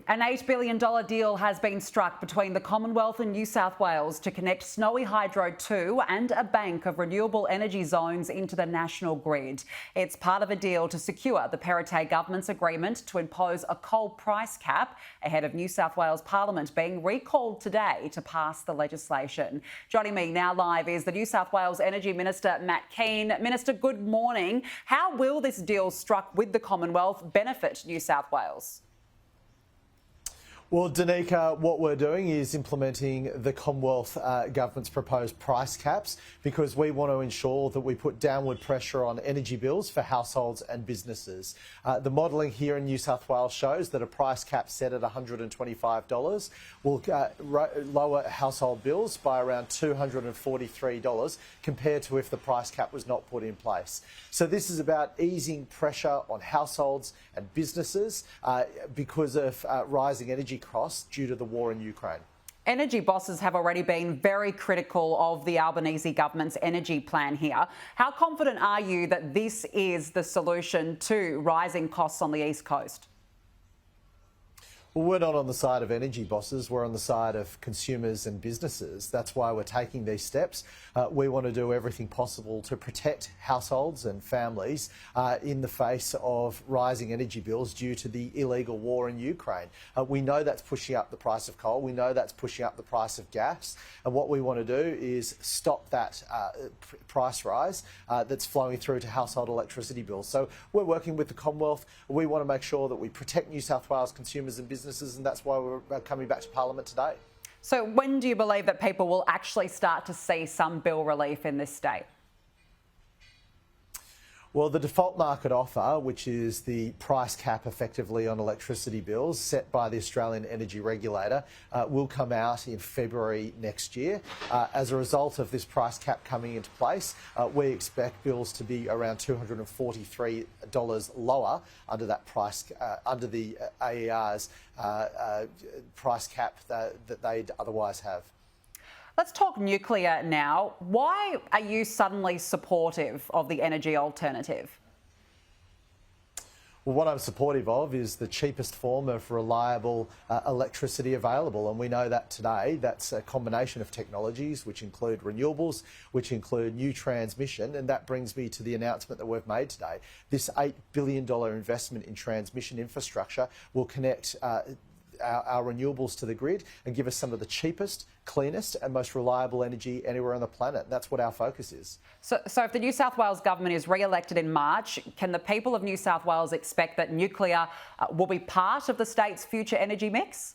An $8 billion deal has been struck between the Commonwealth and New South Wales to connect Snowy Hydro 2 and a bank of renewable energy zones into the national grid. It's part of a deal to secure the Perrottet government's agreement to impose a coal price cap ahead of New South Wales Parliament being recalled today to pass the legislation. Joining me now live is the New South Wales Energy Minister, Matt Kean. Minister, good morning. How will this deal struck with the Commonwealth benefit New South Wales? Well, Danica, what we're doing is implementing the Commonwealth government's proposed price caps because we want to ensure that we put downward pressure on energy bills for households and businesses. The modelling here in New South Wales shows that a price cap set at $125 will lower household bills by around $243 compared to if the price cap was not put in place. So this is about easing pressure on households and businesses because of rising energy costs due to the war in Ukraine. Energy bosses have already been very critical of the Albanese government's energy plan here. How confident are you that this is the solution to rising costs on the East Coast? Well, we're not on the side of energy bosses, we're on the side of consumers and businesses. That's why we're taking these steps. We want to do everything possible to protect households and families in the face of rising energy bills due to the illegal war in Ukraine. We know that's pushing up the price of coal, we know that's pushing up the price of gas, and what we want to do is stop that price rise that's flowing through to household electricity bills. So we're working with the Commonwealth. We want to make sure that we protect New South Wales consumers and businesses, and that's why we're coming back to Parliament today. So when do you believe that people will actually start to see some bill relief in this state? Well, the default market offer, which is the price cap effectively on electricity bills set by the Australian Energy Regulator, will come out in February next year. As a result of this price cap coming into place, we expect bills to be around $243 lower under that price, under the AER's price cap that they'd otherwise have. Let's talk nuclear now. Why are you suddenly supportive of the energy alternative? Well, what I'm supportive of is the cheapest form of reliable electricity available, and we know that today that's a combination of technologies which include renewables, which include new transmission, and that brings me to the announcement that we've made today. This $8 billion investment in transmission infrastructure will connect our renewables to the grid and give us some of the cheapest, cleanest and most reliable energy anywhere on the planet. That's what our focus is. So if the New South Wales government is re-elected in March, can the people of New South Wales expect that nuclear will be part of the state's future energy mix?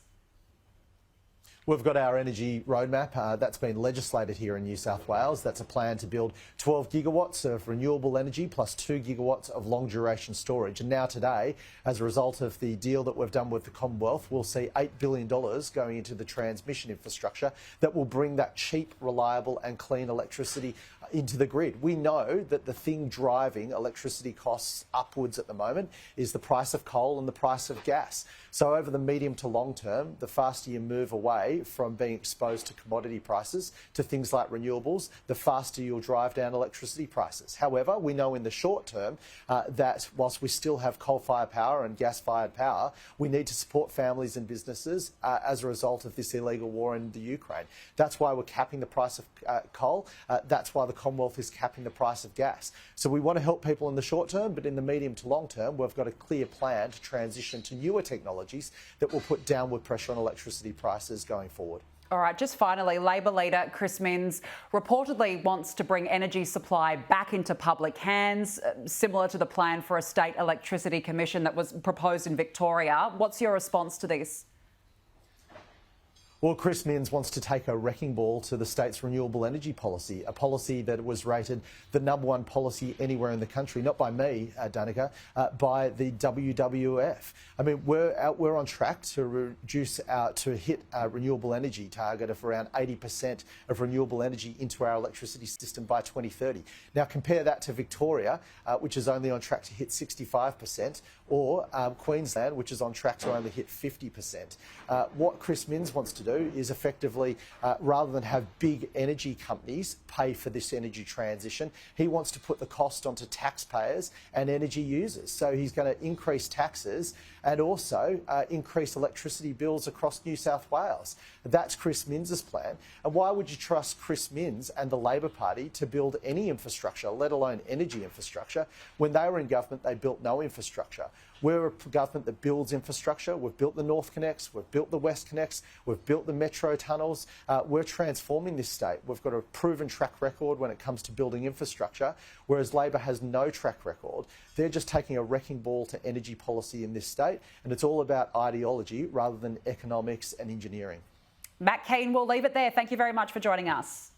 We've got our energy roadmap that's been legislated here in New South Wales. That's a plan to build 12 gigawatts of renewable energy plus 2 gigawatts of long duration storage. And now today, as a result of the deal that we've done with the Commonwealth, we'll see $8 billion going into the transmission infrastructure that will bring that cheap, reliable and clean electricity into the grid. We know that the thing driving electricity costs upwards at the moment is the price of coal and the price of gas. So over the medium to long term, the faster you move away from being exposed to commodity prices to things like renewables, the faster you'll drive down electricity prices. However, we know in the short term that whilst we still have coal-fired power and gas-fired power, we need to support families and businesses as a result of this illegal war in the Ukraine. That's why we're capping the price of coal. That's why the Commonwealth is capping the price of gas. So we want to help people in the short term, but in the medium to long term, we've got a clear plan to transition to newer technologies that will put downward pressure on electricity prices going forward. All right, just finally, Labor leader Chris Minns reportedly wants to bring energy supply back into public hands, similar to the plan for a state electricity commission that was proposed in Victoria. What's your response to this? Well, Chris Minns wants to take a wrecking ball to the state's renewable energy policy, a policy that was rated the #1 policy anywhere in the country, not by me, Danica, by the WWF. I mean, we're on track to hit a renewable energy target of around 80% of renewable energy into our electricity system by 2030. Now, compare that to Victoria, which is only on track to hit 65%, or Queensland, which is on track to only hit 50%. What Chris Minns wants to do is effectively, rather than have big energy companies pay for this energy transition, he wants to put the cost onto taxpayers and energy users. So he's going to increase taxes and also increase electricity bills across New South Wales. That's Chris Minns' plan. And why would you trust Chris Minns and the Labor Party to build any infrastructure, let alone energy infrastructure? When they were in government, they built no infrastructure. We're a government that builds infrastructure. We've built the North Connects, we've built the West Connects, we've built the metro tunnels. We're transforming this state. We've got a proven track record when it comes to building infrastructure, whereas Labor has no track record. They're just taking a wrecking ball to energy policy in this state, and it's all about ideology rather than economics and engineering. Matt Kean, we'll leave it there. Thank you very much for joining us.